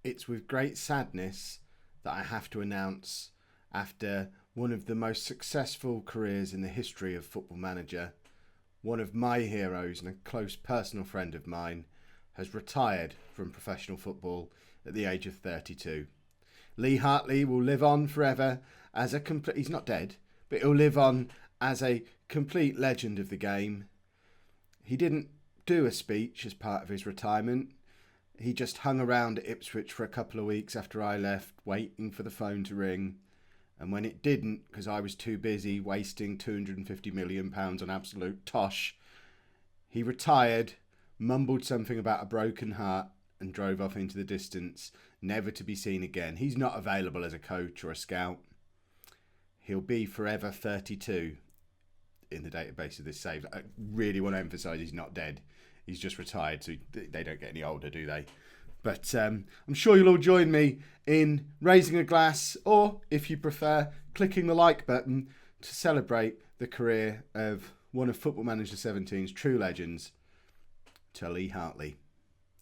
it's with great sadness that I have to announce, after one of the most successful careers in the history of Football Manager, one of my heroes and a close personal friend of mine has retired from professional football at the age of 32. Lee Hartley will live on forever as a complete... He's not dead, but he'll live on as a complete legend of the game. He didn't do a speech as part of his retirement. He just hung around at Ipswich for a couple of weeks after I left, waiting for the phone to ring. And when it didn't, because I was too busy wasting £250 million on absolute tosh, he retired, mumbled something about a broken heart, and drove off into the distance, never to be seen again. He's not available as a coach or a scout. He'll be forever 32 in the database of this save. I really want to emphasise he's not dead. He's just retired, so they don't get any older, do they? But I'm sure you'll all join me in raising a glass, or, if you prefer, clicking the like button to celebrate the career of one of Football Manager 17's true legends, to Lee Hartley.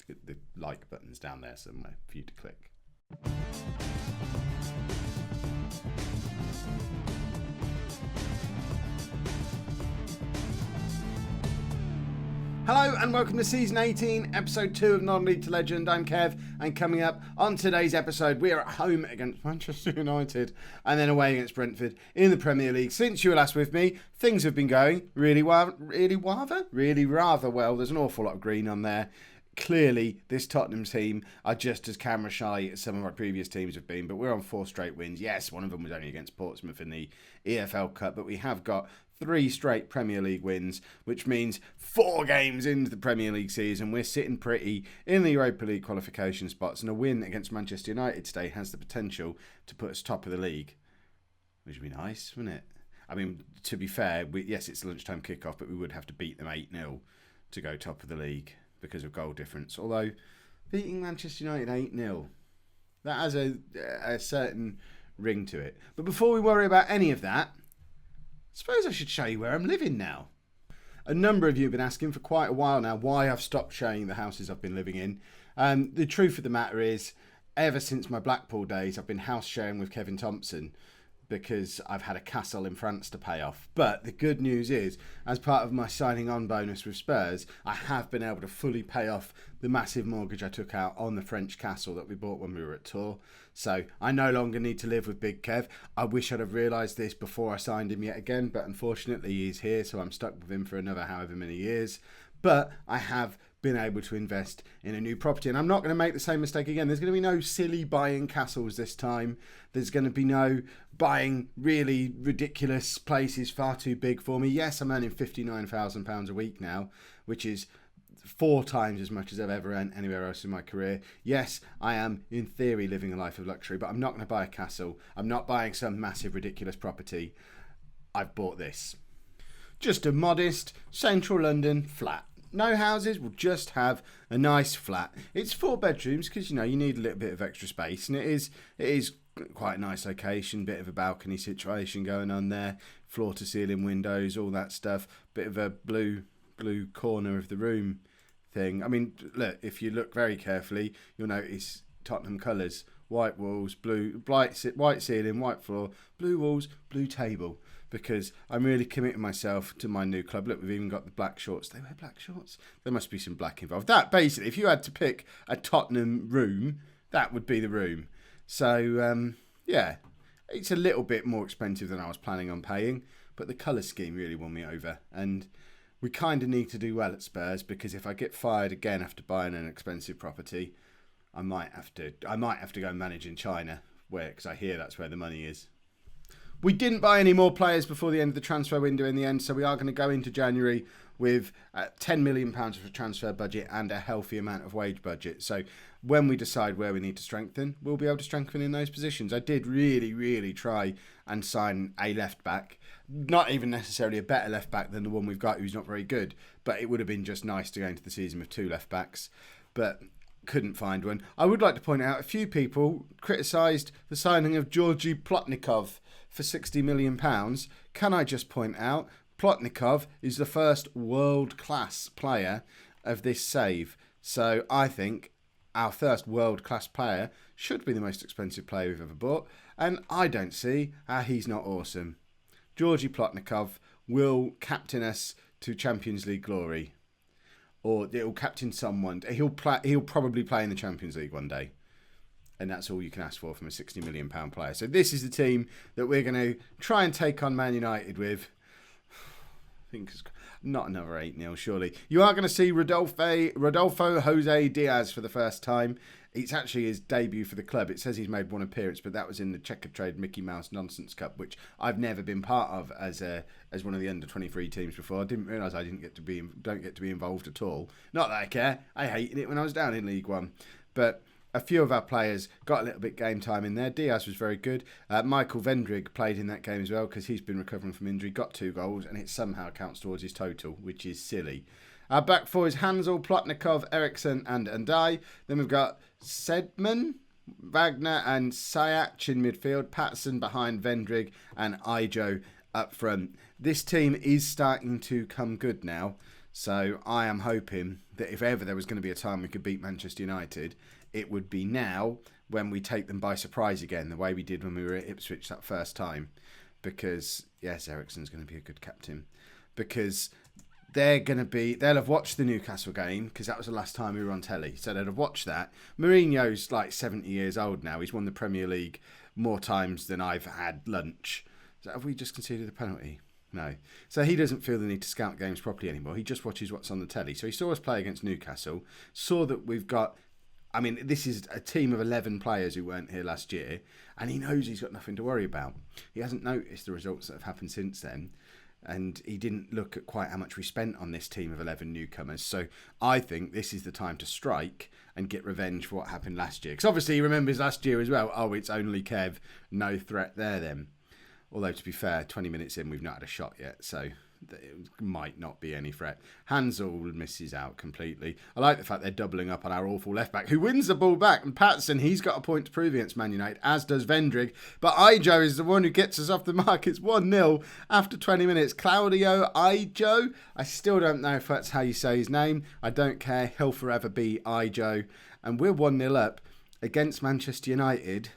The like button's down there somewhere for you to click. Hello and welcome to Season 18, Episode 2 of Non-League to Legend. I'm Kev, and coming up on today's episode, we are at home against Manchester United and then away against Brentford in the Premier League. Since you were last with me, things have been going really rather well. There's an awful lot of green on there. Clearly, this Tottenham team are just as camera shy as some of our previous teams have been, but we're on 4 straight wins. Yes, one of them was only against Portsmouth in the EFL Cup, but we have got 3 straight Premier League wins, which means 4 games into the Premier League season, we're sitting pretty in the Europa League qualification spots, and a win against Manchester United today has the potential to put us top of the league, which would be nice, wouldn't it? I mean, to be fair, yes, it's a lunchtime kickoff, but we would have to beat them 8-0 to go top of the league because of goal difference. Although, beating Manchester United 8-0, that has a certain ring to it. But before we worry about any of that, I suppose I should show you where I'm living now. A number of you have been asking for quite a while now why I've stopped showing the houses I've been living in. The truth of the matter is, ever since my Blackpool days, I've been house sharing with Kevin Thompson because I've had a castle in France to pay off. But the good news is, as part of my signing on bonus with Spurs, I have been able to fully pay off the massive mortgage I took out on the French castle that we bought when we were at tour. So I no longer need to live with Big Kev. I wish I'd have realised this before I signed him yet again, but unfortunately he's here, so I'm stuck with him for another however many years. But I have been able to invest in a new property, and I'm not going to make the same mistake again. There's going to be no silly buying castles this time. There's going to be no buying really ridiculous places far too big for me. Yes, I'm earning £59,000 a week now, which is 4 times as much as I've ever earned anywhere else in my career. Yes, I am, in theory, living a life of luxury, but I'm not going to buy a castle. I'm not buying some massive, ridiculous property. I've bought this. Just a modest, central London flat. No houses, we'll just have a nice flat. It's 4 bedrooms because, you need a little bit of extra space, and it is quite a nice location, bit of a balcony situation going on there, floor to ceiling windows, all that stuff, bit of a blue corner of the room thing. I mean, look, if you look very carefully, you'll notice Tottenham colours: white walls, white ceiling, white floor, blue walls, blue table, because I'm really committing myself to my new club. Look, we've even got the black shorts. They wear black shorts? There must be some black involved. That, basically, if you had to pick a Tottenham room, that would be the room. So, yeah, it's a little bit more expensive than I was planning on paying, but the colour scheme really won me over. And we kind of need to do well at Spurs, because if I get fired again after buying an expensive property, I might have to go and manage in China, because I hear that's where the money is. We didn't buy any more players before the end of the transfer window in the end, so we are going to go into January with £10 million of a transfer budget and a healthy amount of wage budget. So when we decide where we need to strengthen, we'll be able to strengthen in those positions. I did really, really try and sign a left-back. Not even necessarily a better left-back than the one we've got, who's not very good, but it would have been just nice to go into the season with 2 left-backs. But couldn't find one. I would like to point out a few people criticised the signing of Georgi Plotnikov for £60 million. Can I just point out, Plotnikov is the first world-class player of this save. So I think our first world-class player, should be the most expensive player we've ever bought, and I don't see how he's not awesome. Georgi Plotnikov will captain us to Champions League glory. Or it'll captain someone. He'll probably play in the Champions League one day. And that's all you can ask for from a £60 million player. So this is the team that we're going to try and take on Man United with. I think it's not another 8-0, surely. You are going to see Rodolfo Jose Diaz for the first time. It's actually his debut for the club. It says he's made one appearance, but that was in the Checker Trade Mickey Mouse Nonsense Cup, which I've never been part of as one of the under-23 teams before. I didn't realise I don't get to be involved at all. Not that I care. I hated it when I was down in League One. But a few of our players got a little bit game time in there. Diaz was very good. Michael Vendrig played in that game as well because he's been recovering from injury, got 2 goals, and it somehow counts towards his total, which is silly. Our back four is Hansel, Plotnikov, Eriksson and Ndai. Then we've got Sedman, Wagner and Sayac in midfield, Patterson behind Vendrig and Ijo up front. This team is starting to come good now, so I am hoping that if ever there was going to be a time we could beat Manchester United, it would be now when we take them by surprise again, the way we did when we were at Ipswich that first time. Because, yes, Eriksson's going to be a good captain. Because they'll have watched the Newcastle game, because that was the last time we were on telly. So they'll have watched that. Mourinho's like 70 years old now. He's won the Premier League more times than I've had lunch. So have we just conceded a penalty? No. So he doesn't feel the need to scout games properly anymore. He just watches what's on the telly. So he saw us play against Newcastle, saw that we've got... I mean, this is a team of 11 players who weren't here last year, and he knows he's got nothing to worry about. He hasn't noticed the results that have happened since then, and he didn't look at quite how much we spent on this team of 11 newcomers. So I think this is the time to strike and get revenge for what happened last year. Because obviously he remembers last year as well. Oh, it's only Kev, no threat there then. Although, to be fair, 20 minutes in, we've not had a shot yet, so it might not be any threat. Hansel misses out completely. I like the fact they're doubling up on our awful left-back, who wins the ball back. And Patterson, he's got a point to prove against Man United, as does Vendrig. But Ijo is the one who gets us off the mark. It's 1-0 after 20 minutes. Claudio Ijo. I still don't know if that's how you say his name. I don't care. He'll forever be Ijo. And we're 1-0 up against Manchester United.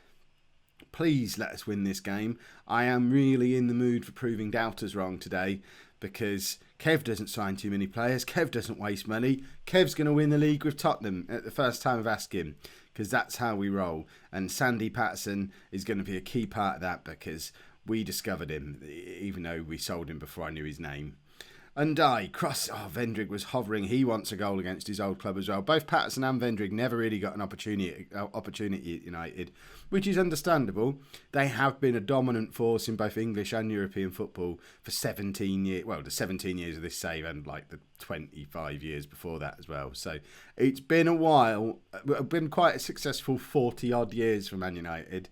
Please let us win this game. I am really in the mood for proving doubters wrong today, because Kev doesn't sign too many players. Kev doesn't waste money. Kev's going to win the league with Tottenham at the first time of asking, because that's how we roll. And Sandy Patterson is going to be a key part of that, because we discovered him, even though we sold him before I knew his name. Vendrig was hovering. He wants a goal against his old club as well. Both Patterson and Vendrig never really got an opportunity at United, which is understandable. They have been a dominant force in both English and European football for 17 years. Well, the 17 years of this save and like the 25 years before that as well. So it's been a while. It's been quite a successful 40-odd years for Man United.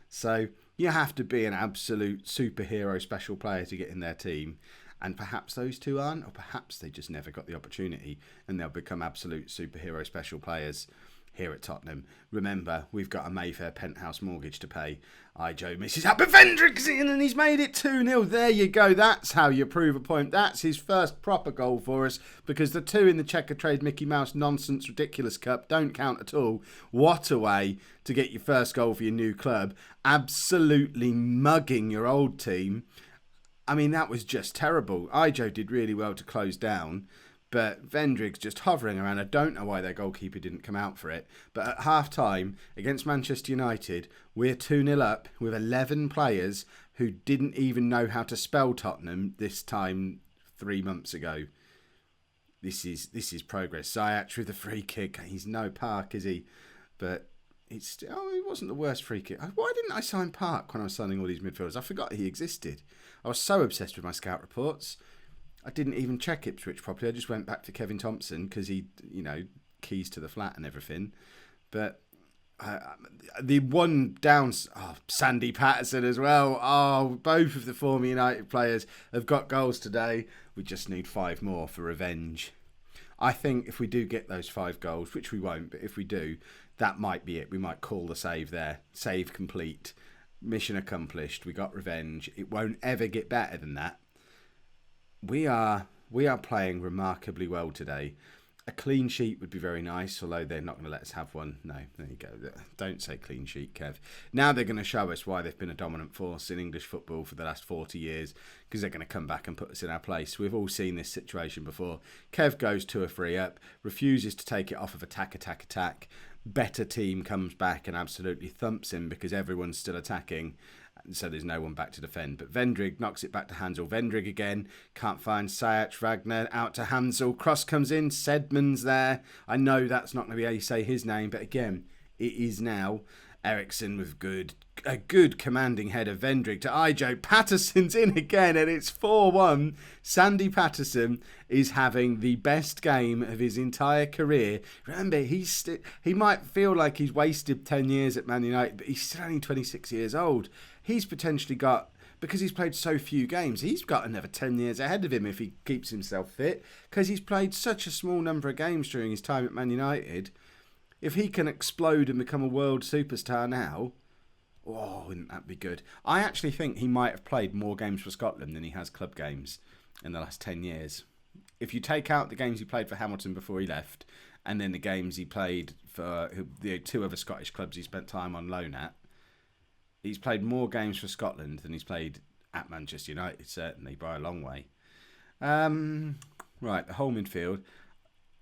So you have to be an absolute superhero special player to get in their team. And perhaps those two aren't, or perhaps they just never got the opportunity and they'll become absolute superhero special players here at Tottenham. Remember, we've got a Mayfair penthouse mortgage to pay. Ijo misses out, but Vendrick's in and he's made it 2-0. There you go. That's how you prove a point. That's his first proper goal for us, because the two in the Checker Trade Mickey Mouse Nonsense Ridiculous Cup don't count at all. What a way to get your first goal for your new club. Absolutely mugging your old team. I mean, that was just terrible. Ijo did really well to close down, but Vendrig's just hovering around. I don't know why their goalkeeper didn't come out for it. But at half-time, against Manchester United, we're 2-0 up with 11 players who didn't even know how to spell Tottenham this time 3 months ago. This is progress. Ziyech with a free kick. He's no Park, is he? But it wasn't the worst free kick. Why didn't I sign Park when I was signing all these midfielders? I forgot he existed. I was so obsessed with my scout reports. I didn't even check Ipswich properly. I just went back to Kevin Thompson because he, keys to the flat and everything. But the one down, Sandy Patterson as well. Oh, both of the former United players have got goals today. We just need 5 more for revenge. I think if we do get those 5 goals, which we won't, but if we do, that might be it. We might call the save there. Save complete. Mission accomplished. We got revenge. It won't ever get better than that. We are playing remarkably well today. A clean sheet would be very nice, although they're not going to let us have one. No, there you go. Don't say clean sheet, Kev. Now they're going to show us why they've been a dominant force in English football for the last 40 years, because they're going to come back and put us in our place. We've all seen this situation before. Kev goes 2 or 3 up, refuses to take it off of attack. Better team comes back and absolutely thumps him because everyone's still attacking. So there's no one back to defend. But Vendrig knocks it back to Hansel. Vendrig again. Can't find Sayac. Wagner out to Hansel. Cross comes in. Sedman's there. I know that's not going to be how you say his name. But again, it is now. Ericsson with a good commanding header. Vendrig to Ijo. Patterson's in again and it's 4-1. Sandy Patterson is having the best game of his entire career. Remember, he might feel like he's wasted 10 years at Man United, but he's still only 26 years old. He's potentially got, because he's played so few games, he's got another 10 years ahead of him if he keeps himself fit, because he's played such a small number of games during his time at Man United. If he can explode and become a world superstar now, oh, wouldn't that be good? I actually think he might have played more games for Scotland than he has club games in the last 10 years. If you take out the games he played for Hamilton before he left, and then the games he played for the 2 other Scottish clubs he spent time on loan at, he's played more games for Scotland than he's played at Manchester United, certainly, by a long way. Right, the whole midfield,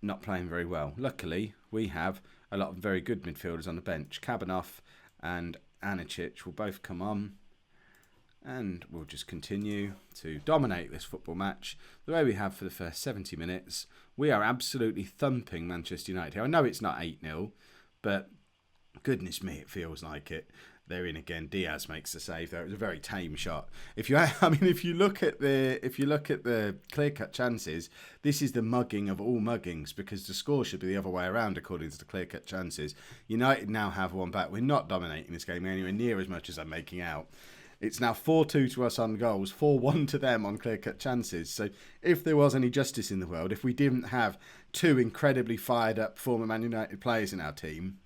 not playing very well. Luckily, we have a lot of very good midfielders on the bench. Kabanov and Anicic will both come on, and we'll just continue to dominate this football match the way we have for the first 70 minutes. We are absolutely thumping Manchester United here. I know it's not 8-0, but goodness me, it feels like it. They're in again. Diaz makes the save there. It was a very tame shot. If you look at the clear-cut chances, this is the mugging of all muggings, because the score should be the other way around according to the clear-cut chances. United now have one back. We're not dominating this game anywhere near as much as I'm making out. It's now 4-2 to us on goals, 4-1 to them on clear-cut chances. So if there was any justice in the world, if we didn't have 2 incredibly fired-up former Man United players in our team,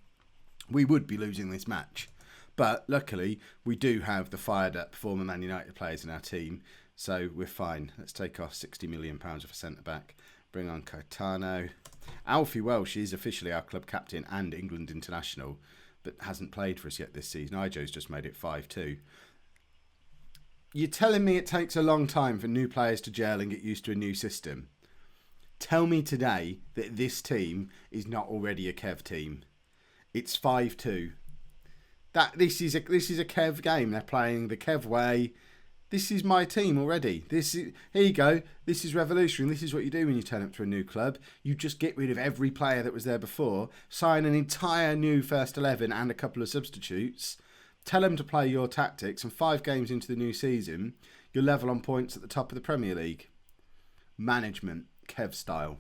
we would be losing this match. But luckily, we do have the fired-up former Man United players in our team, so we're fine. Let's take off £60 million of a centre-back. Bring on Caetano. Alfie Welsh is officially our club captain and England international, but hasn't played for us yet this season. Ijo's just made it 5-2. You're telling me it takes a long time for new players to gel and get used to a new system? Tell me today that this team is not already a Kev team. It's 5-2. This is a Kev game. They're playing the Kev way. This is my team already. Here you go. This is revolutionary. This is what you do when you turn up to a new club. You just get rid of every player that was there before, sign an entire new first 11 and a couple of substitutes, tell them to play your tactics, and 5 games into the new season, you're level on points at the top of the Premier League. Management, Kev style.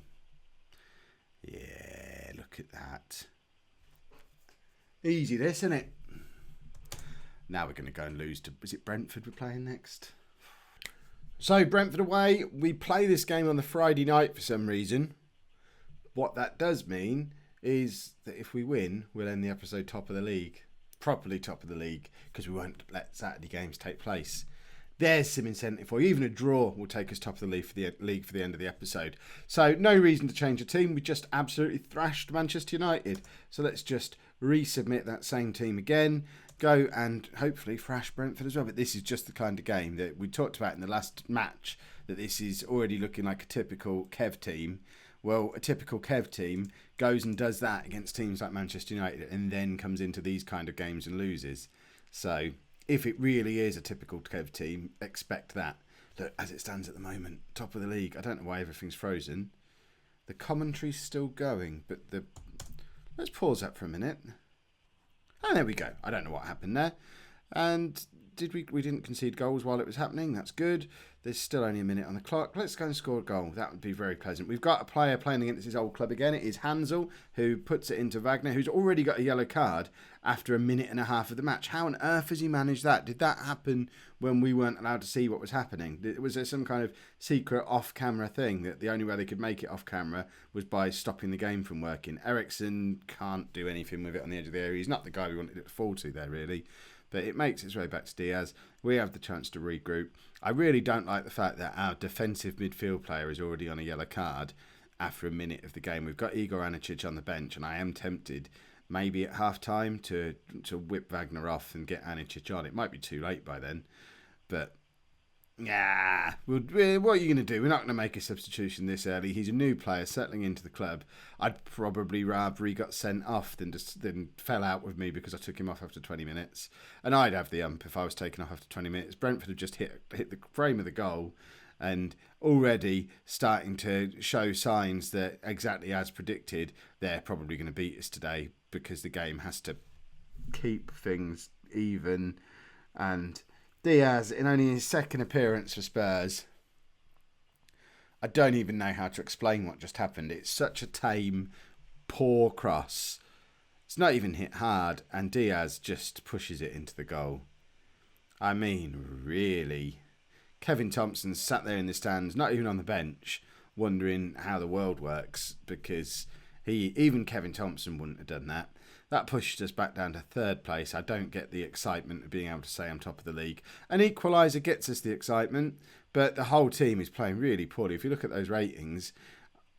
Yeah, look at that. Easy this, isn't it? Now we're going to go and lose to... Is it Brentford we're playing next? So, Brentford away. We play this game on the Friday night for some reason. What that does mean is that if we win, we'll end the episode top of the league. Properly top of the league, because we won't let Saturday games take place. There's some incentive for you. Even a draw will take us top of the league for the end of the episode. So, no reason to change the team. We just absolutely thrashed Manchester United. So, let's just resubmit that same team again. Go and hopefully thrash Brentford as well. But this is just the kind of game that we talked about in the last match, that this is already looking like a typical Kev team. Well, a typical Kev team goes and does that against teams like Manchester United and then comes into these kind of games and loses. So, if it really is a typical Kev team, expect that. Look, as it stands at the moment, top of the league. I don't know why everything's frozen. The commentary's still going, but let's pause that for a minute. And there we go. I don't know what happened there. And we didn't concede goals while it was happening. That's good. There's still only a minute on the clock. Let's go and score a goal. That would be very pleasant. We've got a player playing against his old club again. It is Hansel, who puts it into Wagner, who's already got a yellow card after a minute and a half of the match. How on earth has he managed that? Did that happen when we weren't allowed to see what was happening? Was there some kind of secret off-camera thing that the only way they could make it off-camera was by stopping the game from working? Ericsson can't do anything with it on the edge of the area. He's not the guy we wanted it to fall to there, really. But it makes its way back to Diaz. We have the chance to regroup. I really don't like the fact that our defensive midfield player is already on a yellow card after a minute of the game. We've got Igor Anicic on the bench, and I am tempted maybe at half-time to whip Wagner off and get Anicic on. It might be too late by then, but yeah, what are you going to do? We're not going to make a substitution this early. He's a new player settling into the club. I'd probably rather he got sent off than fell out with me because I took him off after 20 minutes. And I'd have the ump if I was taken off after 20 minutes. Brentford have just hit the frame of the goal and already starting to show signs that, exactly as predicted, they're probably going to beat us today because the game has to keep things even. And Diaz, in only his second appearance for Spurs, I don't even know how to explain what just happened. It's such a tame, poor cross. It's not even hit hard, and Diaz just pushes it into the goal. I mean, really. Kevin Thompson sat there in the stands, not even on the bench, wondering how the world works, because even Kevin Thompson wouldn't have done that. That pushed us back down to third place. I don't get the excitement of being able to say I'm top of the league. An equaliser gets us the excitement, but the whole team is playing really poorly. If you look at those ratings,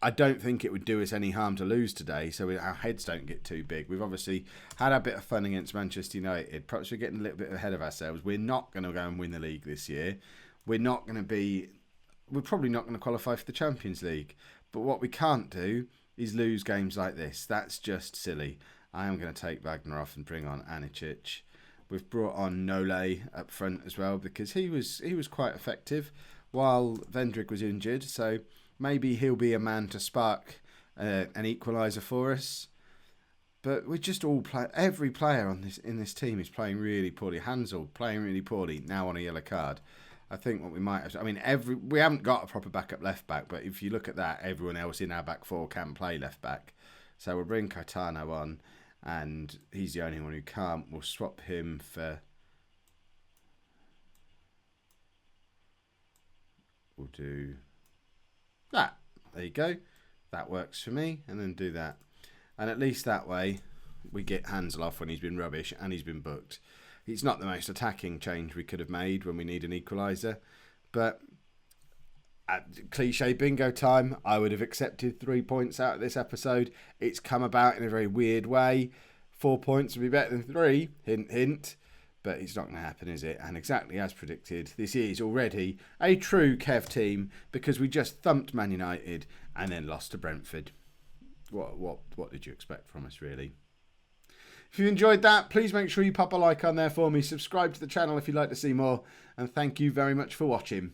I don't think it would do us any harm to lose today, so our heads don't get too big. We've obviously had a bit of fun against Manchester United. Perhaps we're getting a little bit ahead of ourselves. We're not going to go and win the league this year. We're probably not going to qualify for the Champions League. But what we can't do is lose games like this. That's just silly. I am going to take Wagner off and bring on Anicic. We've brought on Nole up front as well because he was quite effective while Vendrick was injured. So maybe he'll be a man to spark an equaliser for us. But we just all play. Every player in this team is playing really poorly. Hansel playing really poorly now on a yellow card. I think what we might have. I mean, we haven't got a proper backup left back, but if you look at that, everyone else in our back four can play left back. So we'll bring Caetano on, and he's the only one who can't. We'll swap him for. We'll do that. There you go. That works for me, and then do that. And at least that way, we get Hansel off when he's been rubbish and he's been booked. It's not the most attacking change we could have made when we need an equaliser. But at cliche bingo time, I would have accepted 3 points out of this episode. It's come about in a very weird way. 4 points would be better than 3. Hint, hint. But it's not going to happen, is it? And exactly as predicted, this is already a true Kev team because we just thumped Man United and then lost to Brentford. What did you expect from us, really? If you enjoyed that, please make sure you pop a like on there for me. Subscribe to the channel if you'd like to see more. And thank you very much for watching.